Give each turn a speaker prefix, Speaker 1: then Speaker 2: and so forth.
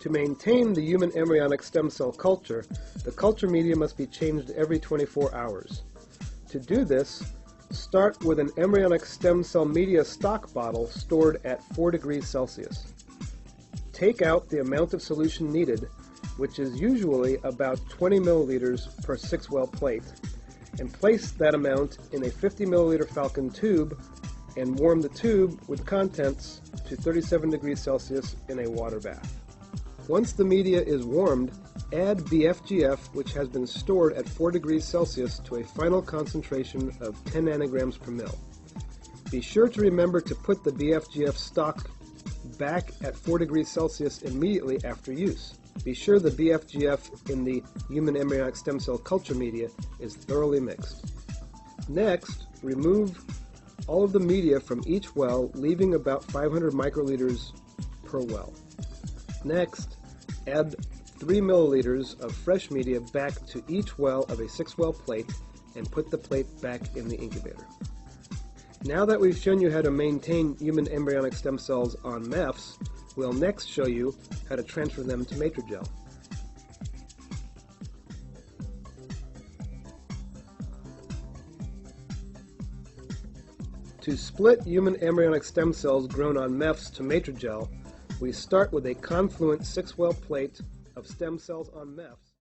Speaker 1: To maintain the human embryonic stem cell culture, the culture media must be changed every 24 hours. To do this, start with an embryonic stem cell media stock bottle stored at 4 degrees Celsius. Take out the amount of solution needed, which is usually about 20 milliliters per 6-well plate, and place that amount in a 50 milliliter Falcon tube and warm the tube with contents to 37 degrees Celsius in a water bath. Once the media is warmed, add BFGF, which has been stored at 4 degrees Celsius, to a final concentration of 10 nanograms per ml. Be sure to remember to put the BFGF stock back at 4 degrees Celsius immediately after use. Be sure the BFGF in the human embryonic stem cell culture media is thoroughly mixed. Next, remove all of the media from each well, leaving about 500 microliters per well. Next, add 3 milliliters of fresh media back to each well of a 6-well plate and put the plate back in the incubator. Now that we've shown you how to maintain human embryonic stem cells on MEFs, we'll next show you how to transfer them to Matrigel. To split human embryonic stem cells grown on MEFs to Matrigel, we start with a confluent 6-well plate of stem cells on MEFs.